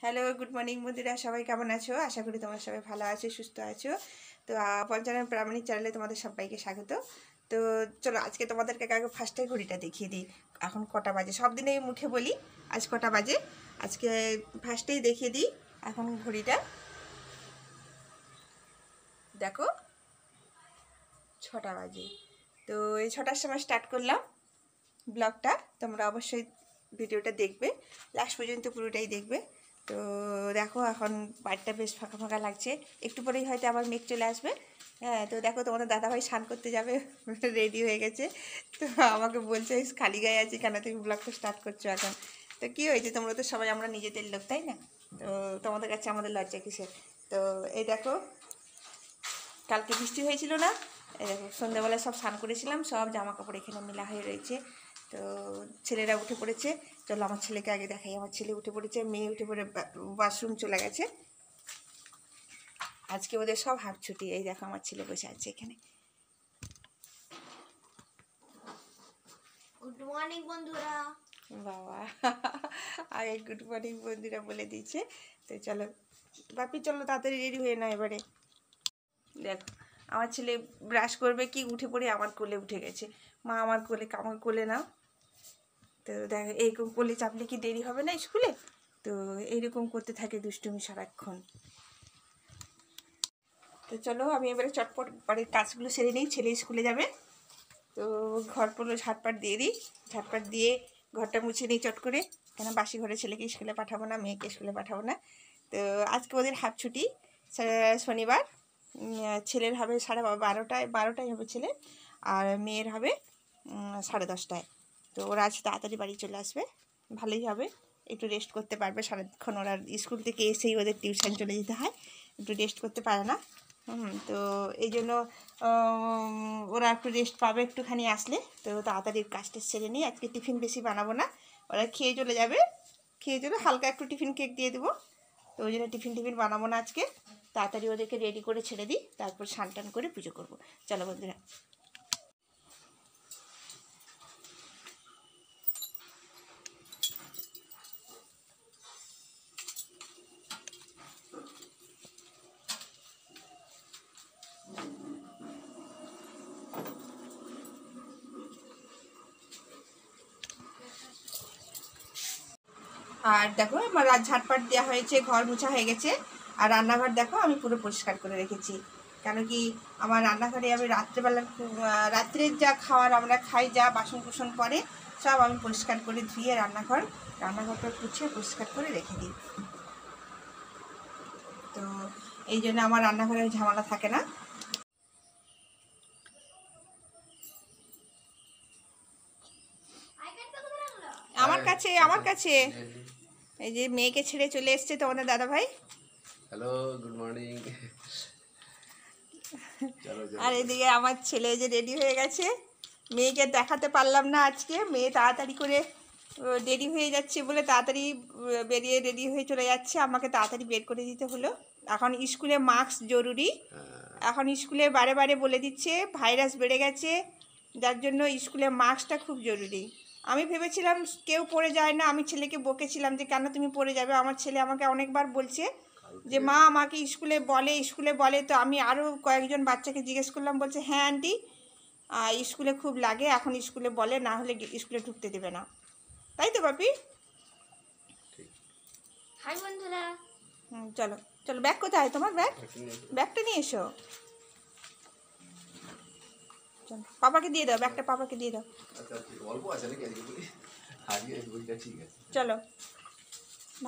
Hello, good morning বন্ধুরা, সবাই কেমন আছো? আশা করি তোমরা সবাই ভালো আছো, সুস্থ আছো। তো পঞ্চানন প্রামাণিক চ্যানেলে তোমাদের সবাইকে স্বাগত। তো চলো আজকে তোমাদেরকে আগে ফার্স্টে ঘড়িটা দেখিয়ে দিই, এখন কটা বাজে। সব দিনেই মুখে বলি আজ কটা বাজে, আজকে ফার্স্টেই দেখিয়ে দিই। এখন ঘড়িটা দেখো 6টা বাজে। তো এই 6টার সময় স্টার্ট করলাম ব্লগটা। তোমরা অবশ্যই ভিডিওটা দেখবে, লাস্ট পর্যন্ত পুরোটাই দেখবে। তো দেখো এখন বাড়িটা বেশ ফাঁকা ফাঁকা লাগছে, একটু পরেই হয়তো আবার মেঘ চলে আসবে। হ্যাঁ, তো দেখো তোমাদের দাদাভাই স্নান করতে যাবে, রেডি হয়ে গেছে। তো আমাকে বলছে খালি গায়ে আছি কেন, তুমি ব্লগটা স্টার্ট করছো এখন? তো কী হয়েছে, তোমরা তো সবাই আমরা নিজেদের লোক, তাই না? তো তোমাদের কাছে আমাদের লজ্জা কিসের? তো এই দেখো, কালকে বৃষ্টি হয়েছিল না? এই দেখো সন্ধ্যাবেলায় সব স্নান করেছিলাম, সব জামা কাপড় এখানে মেলা হয়ে রয়েছে। তো ছেলেরা উঠে পড়েছে। চলো আমার ছেলেকে আগে দেখাই। আমার ছেলে উঠে পড়েছে, মেয়ে উঠে পড়ে ওয়াশরুম চলে গেছে। আজকে ওদের সব হাফ ছুটি। এই দেখো আমার ছেলে বসে আছে এখানে। গুড মর্নিং বন্ধুরা। বাবা আগে গুড মর্নিং বন্ধুরা বলে দিয়েছে। তো চলো বাপি, চলো তাড়াতাড়ি রেডি হয়ে নাও এবারে। দেখো আমার ছেলে ব্রাশ করবে কি উঠে পড়ে আমার কোলে উঠে গেছে। মা আমার কোলে, আমাকে কোলে নাও। তো দেখো এইরকম কোলে চাপলে কি দেরি হবে না স্কুলে? তো এইরকম করতে থাকে দুষ্টুমি সারাক্ষণ। তো চলো আমি এবারে চটপট বাড়ির কাজগুলো সেরে নিই, ছেলে স্কুলে যাবে। তো ঘর পুরো ঝাটপাট দিয়ে দিই, ঝাটপাট দিয়ে ঘরটা মুছে নিই চট করে, কেন বাসি ঘরে ছেলেকে স্কুলে পাঠাবো না, মেয়েকে স্কুলে পাঠাবো না। তো আজকে ওদের হাফ ছুটি, শনিবার। ছেলের হবে 12টায় হবে ছেলের, আর মেয়ের হবে 10:30টায়। তো ওরা আজ তাড়াতাড়ি বাড়ি চলে আসবে, ভালোই হবে, একটু রেস্ট করতে পারবে সারাক্ষণ। ওরা স্কুল থেকে এসেই ওদের টিউশন চলে যেতে হয়, একটু রেস্ট করতে পারে না। তো এই জন্য ওরা একটু রেস্ট পাবে একটুখানি আসলে। তো তাড়াতাড়ি কাজটা সেরে নিই, আজকে টিফিন বেশি বানাবো না, ওরা খেয়ে চলে যাবে। খেয়ে চলে হালকা একটু টিফিন কেক দিয়ে দেবো। তো ওই জন্য টিফিন বানাবো না আজকে, তাড়াতাড়ি ওদেরকে রেডি করে ছেড়ে দিই, তারপর স্নান টান করে পুজো করবো। চলো বন্ধুরা। আর দেখো আমার ঝাটপাট দেওয়া হয়েছে, ঘর মোছা হয়ে গেছে। আর রান্নাঘর দেখো আমি পুরো পরিষ্কার করে রেখেছি, কেন কি আমার রান্নাঘরে আমি রাত্রের যা খাওয়ার আমরা খাই, যা বাসন কুসন পরে সব আমি পরিষ্কার করে ধুয়ে রান্নাঘরটা গুছিয়ে পরিষ্কার করে রেখে দিই। তো এই জন্য আমার রান্নাঘরের ঝামেলা থাকে না। আমার কাছে এই যে মেয়েকে ছেড়ে চলে এসছে তোমাদের দাদাভাই। Hello, good morning. আর এদিকে আমার ছেলে যে রেডি হয়ে গেছে, মেয়েকে দেখাতে পারলাম না আজকে, মেয়ে তাড়াতাড়ি করে দেরি হয়ে যাচ্ছে বলে তাড়াতাড়ি বেরিয়ে রেডি হয়ে চলে যাচ্ছে, আমাকে তাড়াতাড়ি বের করে দিতে হলো। এখন স্কুলে মাস্ক জরুরি, এখন স্কুলে বারে বারে বলে দিচ্ছে ভাইরাস বেড়ে গেছে, যার জন্য স্কুলে মাস্কটা খুব জরুরি। আমি ভেবেছিলাম কেউ পড়ে যায় না, আমি ছেলেকে বকেছিলাম যে কেন তুমি পড়ে যাবে। আমার ছেলে আমাকে অনেকবার বলছে যে মা আমাকে স্কুলে বলে। তো আমি আরও কয়েকজন বাচ্চাকে জিজ্ঞেস করলাম, বলছে হ্যাঁ আন্টি স্কুলে খুব লাগে, এখন স্কুলে বলে, না হলে স্কুলে ঢুকতে দেবে না। তাই তো বাপি? হাই বন্ধুরা। চলো চলো, ব্যাগ কোথায় তোমার? ব্যাগটা নিয়ে এসো। চলো পাপাকে দিয়ে দাও ব্যাগটা, পাপাকে দিয়ে দাও। চলো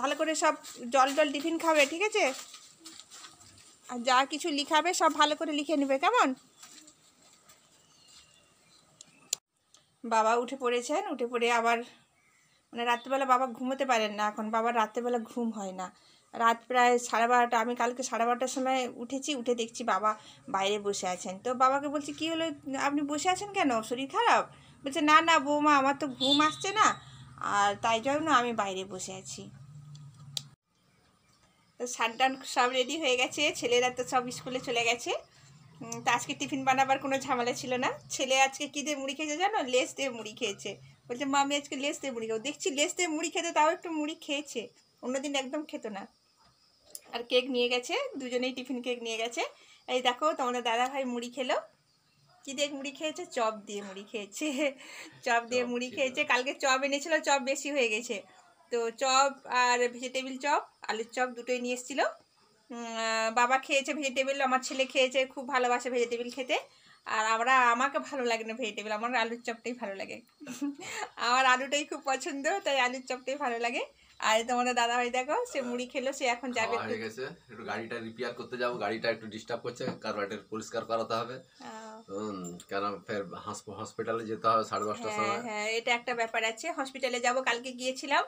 ভালো করে সব জল টিফিন খাবে, ঠিক আছে? আর যা কিছু লিখাবে সব ভালো করে লিখে নেবে, কেমন? বাবা উঠে পড়েছেন, উঠে পড়ে আবার মানে রাত্রেবেলা বাবা ঘুমোতে পারেন না, এখন বাবার রাত্রেবেলা ঘুম হয় না। রাত প্রায় 12:30, আমি কালকে 12:30টার সময় উঠেছি, উঠে দেখছি বাবা বাইরে বসে আছেন। তো বাবাকে বলছি কী হলো, আপনি বসে আছেন কেন, শরীর খারাপ? বলছে না না বৌমা, আমার তো ঘুম আসছে না, আর তাই জন্য আমি বাইরে বসে আছি। তো সানটান সব রেডি হয়ে গেছে, ছেলেরা তো সব স্কুলে চলে গেছে। তো আজকে টিফিন বানাবার কোনো ঝামেলা ছিল না। ছেলে আজকে কী দিয়ে মুড়ি খেয়েছে জানো? লেস দিয়ে মুড়ি খেয়েছে। বলছে মা আমি আজকে লেস দিয়ে মুড়ি খাবো। দেখছি লেস দিয়ে মুড়ি খেতে, তাও একটু মুড়ি খেয়েছে। অন্যদিন একদম খেত না। আর কেক নিয়ে গেছে, দুজনেই টিফিন কেক নিয়ে গেছে। এই দেখো তোমাদের দাদা ভাই মুড়ি খেলো। কি দিয়ে মুড়ি খেয়েছে? চপ দিয়ে মুড়ি খেয়েছে। চপ দিয়ে মুড়ি খেয়েছে। কালকে চপ এনেছিল, চপ বেশি হয়ে গেছে, তো চপ আর ভেজিটেবিল চপ, আলুর চপ দুটোই নিয়ে এসেছিলো। বাবা খেয়েছে ভেজিটেবিল, আমার ছেলে খেয়েছে, খুব ভালোবাসে ভেজিটেবিল খেতে। আর আমাকে ভালো লাগে না ভেজিটেবিল, আমার আলুর চপটাই ভালো লাগে। আমার আলুটাই খুব পছন্দ, তাই আলুর চপটাই ভালো লাগে। আর তোমাদের দাদা ভাই দেখো, সে মুড়ি খেলো, সে এখন যাবে। হয়ে গেছে, একটু গাড়িটা রিপেয়ার করতে যাবো, গাড়িটা একটু ডিস্টার্ব করছে, কার্বোরেটর পরিষ্কার করাতে হবে। কেন ফের হসপিটালে যেতে হবে 10:30টার সময়। হ্যাঁ, এটা একটা ব্যাপার আছে, হসপিটালে যাব। কালকে গিয়েছিলাম,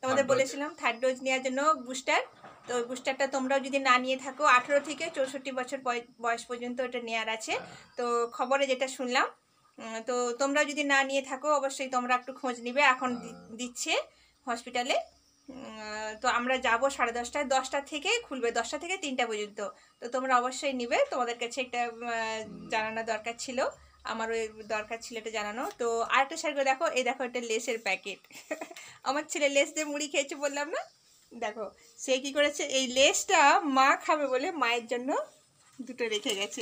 তোমাদের বলেছিলাম থার্ড ডোজ নেওয়ার জন্য, বুস্টার। তো বুস্টারটা তোমরাও যদি না নিয়ে থাকো, 18 থেকে 64 বছর বয়স পর্যন্ত এটা নেওয়ার আছে। তো খবরে যেটা শুনলাম, তো তোমরা যদি না নিয়ে থাকো অবশ্যই তোমরা একটু খোঁজ নিবে, এখন দিচ্ছে হসপিটালে। তো আমরা যাব 10:30টায়, 10টা থেকে খুলবে, 10টা থেকে 3টা পর্যন্ত। তো তোমরা অবশ্যই নিবে, তোমাদের কাছে একটা জানানো দরকার ছিল, আমারও দরকার ছিল এটা জানানো। তো আরেকটা শাড়ি দেখো, এই দেখো এটা লেসের প্যাকেট। আমার ছেলে লেস দিয়ে মুড়ি খেয়েছে বললাম না, দেখো সে কি করেছে, এই লেসটা মা খাবে বলে মায়ের জন্য দুটো রেখে গেছে।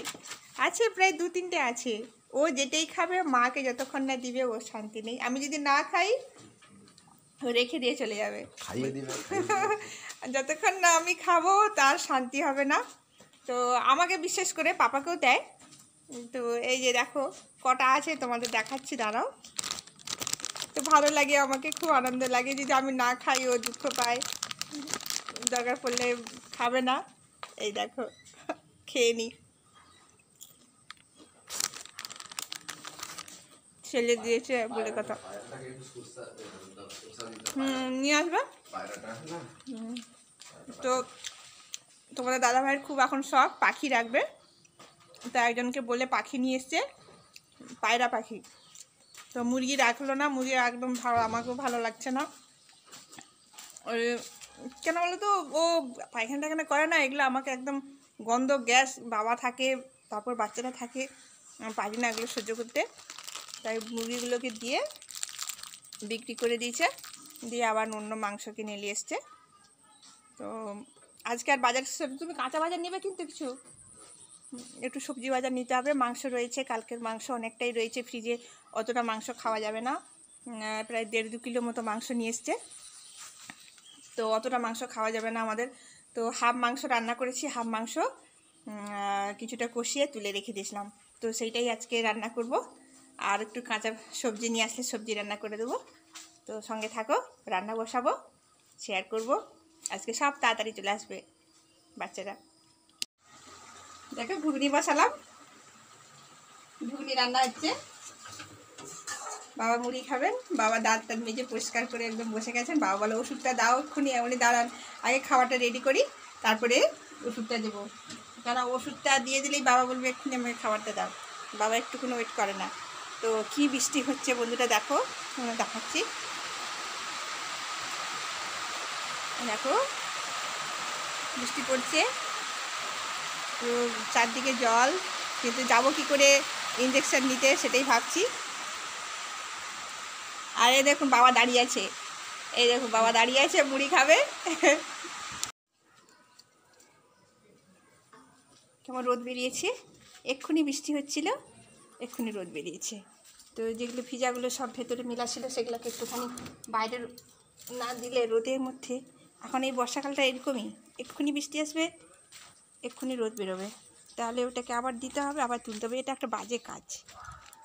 আছে প্রায় 2-3টে আছে, ও যেটাই খাবে মাকে যতক্ষণ না দিবে ও শান্তি নেই। আমি যদি না খাই রেখে দিয়ে চলে যাবে, খাইয়ে দিবে। যতক্ষণ না আমি খাবো তার শান্তি হবে না। তো আমাকে বিশেষ করে পাপাকেও দেয়। তো এই যে দেখো কটা আছে, তোমাদের দেখাচ্ছি, দাঁড়াও। তো ভালো লাগে, আমাকে খুব আনন্দ লাগে, যদি আমি না খাই ও দুঃখ পায়, দরকার পড়লে খাবে না। এই দেখো খেয়ে নি, ছেলে দিয়েছে বলে কথা। নিয়ে আসবে। তো তোমাদের দাদা ভাইয়ের খুব এখন শখ পাখি রাখবে, তো একজনকে বলে পাখি নিয়ে এসছে, পায়রা পাখি। তো মুরগি রাখলো না, মুরগি একদম ভালো, আমাকেও ভালো লাগছে না। ওই কেন বলো তো, ও পায়খানা টায়খানা করে না, এগুলো আমাকে একদম গন্ধ, গ্যাস, বাবা থাকে, তারপর বাচ্চারা থাকে, পারি না এগুলো সহ্য করতে। তাই মুরগিগুলোকে দিয়ে বিক্রি করে দিয়েছে, দিয়ে আবার অন্য মাংস কিনে নিয়ে এসছে। তো আজকে আর বাজার, তুমি কাঁচা বাজার নেবে কিন্তু কিছু, একটু সবজি বাজার নিতে হবে। মাংস রয়েছে, কালকের মাংস অনেকটাই রয়েছে ফ্রিজে, অতটা মাংস খাওয়া যাবে না, প্রায় 1.5-2 কিলো মতো মাংস নিয়ে এসছে। তো অতটা মাংস খাওয়া যাবে না আমাদের, তো হাফ মাংস রান্না করেছি, হাফ মাংস কিছুটা কষিয়ে তুলে রেখে দিয়েছিলাম, তো সেইটাই আজকে রান্না করব। আর একটু কাঁচা সবজি নিয়ে আসলে সবজি রান্না করে দেবো। তো সঙ্গে থাকো, রান্না বসাবো, শেয়ার করব। আজকে সব তাড়াতাড়ি চলে আসবে বাচ্চারা। দেখো ঘুগনি বসালাম, ঘুগনি রান্না হচ্ছে। বাবা মুড়ি খাবেন, বাবা দাঁত টাত মেজে পরিষ্কার করে একদম বসে গেছেন। বাবা বলে ওষুধটা দাও এক্ষুনি, এমনি দাঁড়ান, আগে খাওয়াটা রেডি করি তারপরে ওষুধটা দেবো। কারণ ওষুধটা দিয়ে দিলেই বাবা বলবে এক্ষুনি আমাকে খাবারটা দাও, বাবা একটুকুনো ওয়েট করে না। তো কি বৃষ্টি হচ্ছে বন্ধুরা, দেখো দেখাচ্ছি, দেখো বৃষ্টি পড়ছে, তো চারদিকে জল, কিন্তু যাবো কি করে ইঞ্জেকশন নিতে সেটাই ভাবছি। আর এই দেখুন বাবা দাঁড়িয়ে আছে, এই দেখুন বাবা দাঁড়িয়ে আছে, মুড়ি খাবে। কেমন রোদ বেরিয়েছে, এক্ষুনি বৃষ্টি হচ্ছিল, এক্ষুনি রোদ বেরিয়েছে। তো যেগুলো ভিজাগুলো সব ভেতরে মেলা ছিল সেগুলোকে একটুখানি বাইরে না দিলে রোদের মধ্যে, এখন এই বর্ষাকালটা এরকমই, এক্ষুনি বৃষ্টি আসবে, এক্ষুনি রোদ বেরোবে, তাহলে ওটাকে আবার দিতে হবে, আবার তুলতে হবে। এটা একটা বাজে কাজ,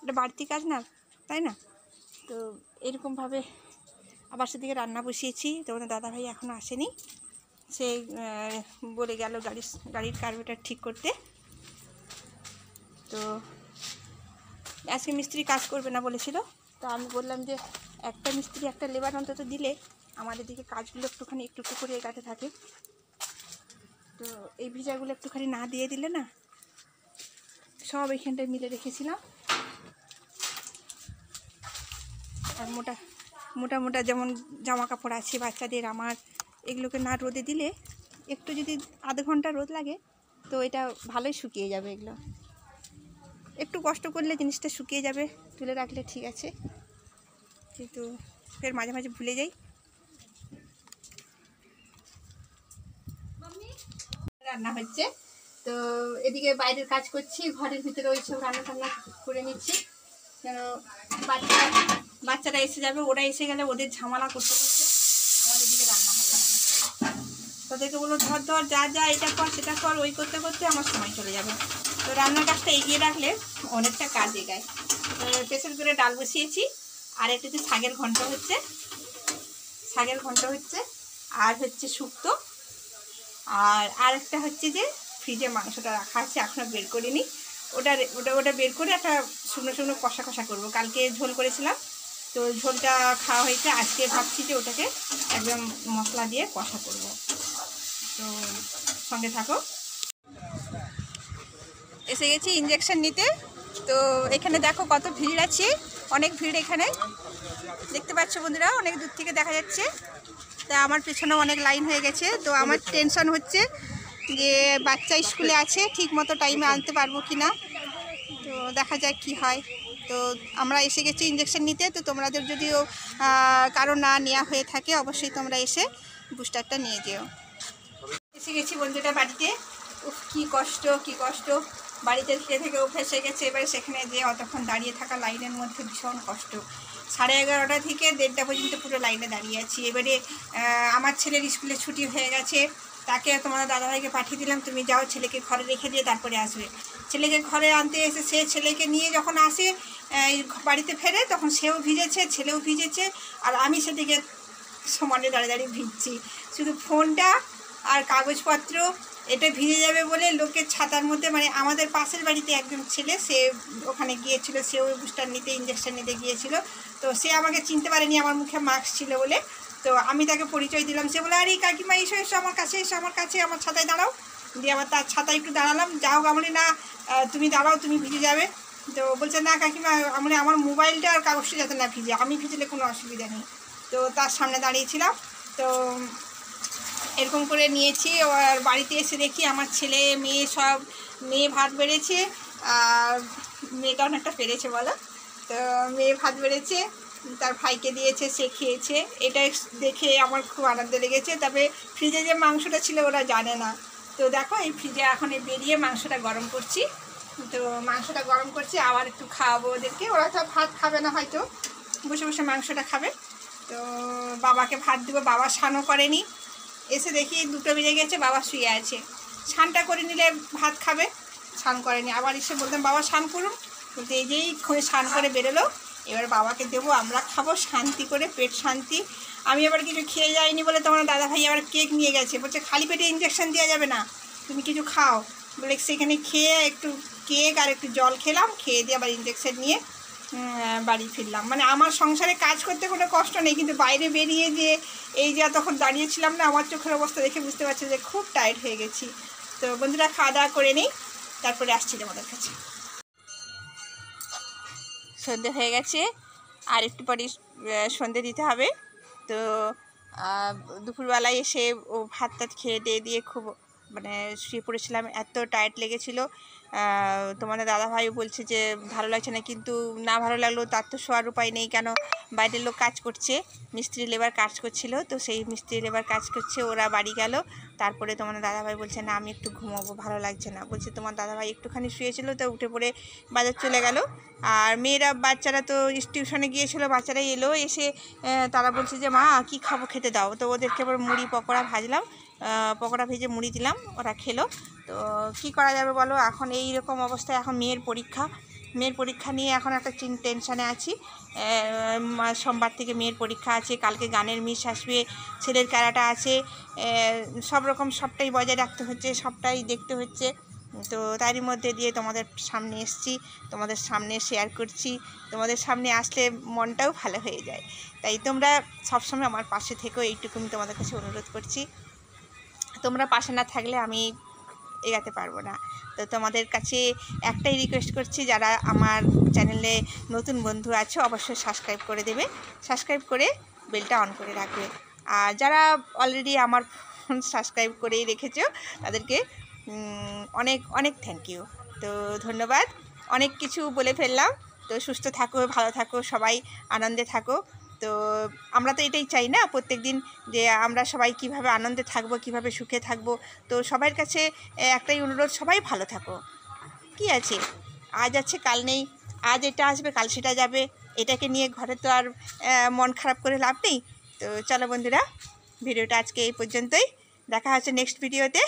এটা বাড়তি কাজ না, তাই না? তো এরকমভাবে আবার সেদিকে রান্না বসিয়েছি। তোমাদের দাদাভাই এখনও আসেনি, সে বলে গেল গাড়ির কার্বোরেটর ঠিক করতে। তো আজকে মিস্ত্রি কাজ করবে না বলেছিল, তো আমি বললাম যে একটা মিস্ত্রি একটা লেবার অন্তত দিলে আমাদের দিকে কাজগুলো একটু একটু করে এগাতে থাকে। তো এই ভিজাগুলো একটুখানি না দিয়ে দিলে না, সব এইখানটায় মিলে রেখেছিলাম। আর মোটা মোটা যেমন জামা কাপড় আছে বাচ্চাদের, আমার, এগুলোকে না রোদে দিলে, একটু যদি আধ ঘন্টা রোদ লাগে তো এটা ভালোই শুকিয়ে যাবে। এগুলো একটু কষ্ট করলে জিনিসটা শুকিয়ে যাবে, তুলে রাখলে ঠিক আছে, কিন্তু ফের মাঝে মাঝে ভুলে যাই। রান্না হচ্ছে। তো এদিকে বাইরের কাজ করছি, ঘরের ভিতরে ওই সব রান্না টান্না করে নিচ্ছি, কেন বাচ্চারা এসে যাবে, ওরা এসে গেলে ওদের ঝামেলা করতে করতে আমার এদিকে রান্না হবে না। তাদেরকে বলবো ধর ধর যা যা এটা কর সেটা কর, ওই করতে করতে আমার সময় চলে যাবে। তো রান্নার কাজটা এগিয়ে রাখলে অনেকটা কাজ এগায়। প্রেসার করে ডাল বসিয়েছি, আর একটু শাকের ঘন্ট হচ্ছে, আর হচ্ছে শুক্তো, আর একটা হচ্ছে যে ফ্রিজে মাংসটা রাখা আছে, এখনও বের করিনি। ওটা বের করে একটা শুকনো শুকনো কষা কষা করবো। কালকে ঝোল করেছিলাম, তো ঝোলটা খাওয়া হয়েছে, আজকে ভাবছি যে ওটাকে একদম মশলা দিয়ে কষা করব। তো সঙ্গে থাকো। এসে গেছি ইঞ্জেকশন নিতে। তো এখানে দেখো কত ভিড় আছে, অনেক ভিড় এখানে দেখতে পাচ্ছ বন্ধুরা, অনেক দূর থেকে দেখা যাচ্ছে। তা আমার পেছনে অনেক লাইন হয়ে গেছে। তো আমার টেনশন হচ্ছে যে বাচ্চা স্কুলে আছে, ঠিক মতো টাইমে আনতে পারবো কি না। তো দেখা যাক কি হয়। তো আমরা এসে গেছি ইঞ্জেকশন নিতে। তো তোমাদের যদিও কারো না নেওয়া হয়ে থাকে, অবশ্যই তোমরা এসে বুস্টারটা নিয়ে যেও। এসে গেছি বন্ধুটা বাড়িতে। উফ কী কষ্ট, বাড়িতে থেকে অভ্যেস হয়ে গেছে। এবারে সেখানে যে অতক্ষণ দাঁড়িয়ে থাকা লাইনের মধ্যে ভীষণ কষ্ট। 11:30 থেকে 1:30 পর্যন্ত পুরো লাইনে দাঁড়িয়ে আছি। এবারে আমার ছেলের স্কুলে ছুটি হয়ে গেছে, তাকে তোমাদের দাদাভাইকে পাঠিয়ে দিলাম, তুমি যাও ছেলেকে ঘরে রেখে দিয়ে তারপরে আসবে। ছেলেকে ঘরে আনতে এসে সে ছেলেকে নিয়ে যখন আসে বাড়িতে ফেরে, তখন সেও ভিজেছে, ছেলেও ভিজেছে, আর আমি সেদিকে সমানে দাঁড়িয়ে দাঁড়িয়ে ভিজছি। শুধু ফোনটা আর কাগজপত্র এটা ভিজে যাবে বলে লোকের ছাতার মধ্যে, মানে আমাদের পাশের বাড়িতে একজন ছেলে, সে ওখানে গিয়েছিল, সেও বুস্টার নিতে ইঞ্জেকশন নিতে গিয়েছিল। তো সে আমাকে চিনতে পারেনি, আমার মুখে মাস্ক ছিল বলে। তো আমি তাকে পরিচয় দিলাম, সে বলে আরে কাকিমা এসো আমার কাছে আমার ছাতায় দাঁড়াও। দিয়ে আবার তার ছাতায় একটু দাঁড়ালাম, যাও আমি না তুমি দাঁড়াও, তুমি ভিজে যাবে। তো বলছে না কাকিমা, আমার মোবাইলটা আর কাগজটা যাতে না ভিজে, আমি ভিজলে কোনো অসুবিধা নেই। তো তার সামনে দাঁড়িয়েছিলাম। তো এরকম করে নিয়েছি। আর বাড়িতে এসে দেখি আমার ছেলে মেয়ে ভাত বেড়েছে, আর মেয়েটা অনেকটা পেরেছে বলো। তো মেয়ে ভাত বেড়েছে, তার ভাইকে দিয়েছে, সে খেয়েছে। এটা দেখে আমার খুব আনন্দ লেগেছে। তবে ফ্রিজে যে মাংসটা ছিল ওরা জানে না। তো দেখো এই ফ্রিজে এখন বেরিয়ে মাংসটা গরম করছি। তো মাংসটা গরম করছি, আবার একটু খাওয়াবো ওদেরকে। ওরা তো ভাত খাবে না, হয়তো বসে বসে মাংসটা খাবে। তো বাবাকে ভাত দেবো, বাবা স্নানও করেনি। এসে দেখি 2টা বেজে গেছে, বাবা শুয়ে আছে। স্নানটা করে নিলে ভাত খাবে, স্নান করেনি। আবার এসে বলতাম বাবা স্নান করুন, বলতে এই যেই স্নান করে বেরোলো। এবার বাবাকে দেবো, আমরা খাবো শান্তি করে, পেট শান্তি। আমি আবার কিছু খেয়ে যাইনি বলে তোমার দাদাভাই আবার কেক নিয়ে গেছে, বলছে খালি পেটে ইঞ্জেকশন দেওয়া যাবে না, তুমি কিছু খাও বলে সেখানে খেয়ে একটু কেক আর একটু জল খেলাম, খেয়ে দিয়ে আবার ইঞ্জেকশন নিয়ে বাড়ি ফিরলাম। মানে আমার সংসারে কাজ করতে কোনো কষ্ট নেই, কিন্তু বাইরে বেরিয়ে যে এই যে তখন দাঁড়িয়েছিলাম না, আমার চোখের অবস্থা দেখে বুঝতে পারছি যে খুব টায়ার্ড হয়ে গেছি। তো বন্ধুরা খাওয়া দাওয়া করে নিই, তারপরে আসছি তোমাদের কাছে। সন্ধে হয়ে গেছে, আর একটু পরে সন্ধে দিতে হবে। তো দুপুরবেলায় এসে ও ভাত টাত খেয়ে দিয়ে খুব মানে শুয়ে পড়েছিলাম, এত টায়ার্ড লেগেছিল। তোমাদের দাদাভাইও বলছে যে ভালো লাগছে না, কিন্তু না ভালো লাগলেও তার তো শোয়ার উপায় নেই, কেন বাইরের লোক কাজ করছে, মিস্ত্রি লেবার কাজ করছিল। তো সেই মিস্ত্রি লেবার কাজ করছে, ওরা বাড়ি গেল। তারপরে তোমার দাদাভাই বলছে না আমি একটু ঘুমাবো, ভালো লাগছে না। বলছে তোমার দাদাভাই একটুখানি শুয়েছিল, তো উঠে পড়ে বাজার চলে গেল। আর বাচ্চারা তো টিউশনে গিয়েছিল, বাচ্চারাই এলো, এসে তারা বলছে যে মা কি খাবো, খেতে দাও। তো ওদেরকে আবার মুড়ি পকোড়া ভাজলাম, পকোড়া ভেজে মুড়ি দিলাম, ওরা খেলো। তো কি করা যাবে বলো, এখন এই রকম অবস্থায়, এখন মেয়ের পরীক্ষা নিয়ে এখন একটা টেনশানে আছি। সোমবার থেকে মেয়ের পরীক্ষা আছে, কালকে গানের মিস আসবে, ছেলের ক্যারাটা আছে, সব রকম সবটাই বজায় রাখতে হচ্ছে, সবটাই দেখতে হচ্ছে। তো তারই মধ্যে দিয়ে তোমাদের সামনে এসেছি, তোমাদের সামনে শেয়ার করছি। তোমাদের সামনে আসলে মনটাও ভালো হয়ে যায়। তাই তোমরা সবসময় আমার পাশে থেকো, এইটুকু আমি তোমাদের কাছে অনুরোধ করছি। তোমরা পাশে না থাকলে আমি এগাতে পারবো না। তো তোমাদের কাছে একটাই রিকোয়েস্ট করছি, যারা আমার চ্যানেলে নতুন বন্ধু আছো অবশ্যই সাবস্ক্রাইব করে দেবে, সাবস্ক্রাইব করে বেলটা অন করে রাখবে। আর যারা অলরেডি আমার সাবস্ক্রাইব করেই রেখেছো তাদেরকে অনেক অনেক থ্যাংক ইউ। তো ধন্যবাদ, অনেক কিছু বলে ফেললাম। তো সুস্থ থাকো, ভালো থাকো, সবাই আনন্দে থাকো। তো তো আমরা তো এটাই চাই না প্রত্যেক দিন, যে আমরা সবাই কিভাবে আনন্দে থাকবো, কিভাবে সুখে থাকবো। তো সবার কাছে একটাই অনুরোধ, সবাই ভালো থাকো। কি আছে, আজ আছে কাল নেই, আজ এটা আসবে কাল সেটা যাবে, এটাকে নিয়ে ঘরে তো আর মন খারাপ করে লাভ নেই। তো চলো বন্ধুরা, ভিডিওটা আজকে এই পর্যন্তই, দেখা হচ্ছে নেক্সট ভিডিওতে।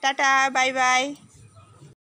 Tata, bye bye.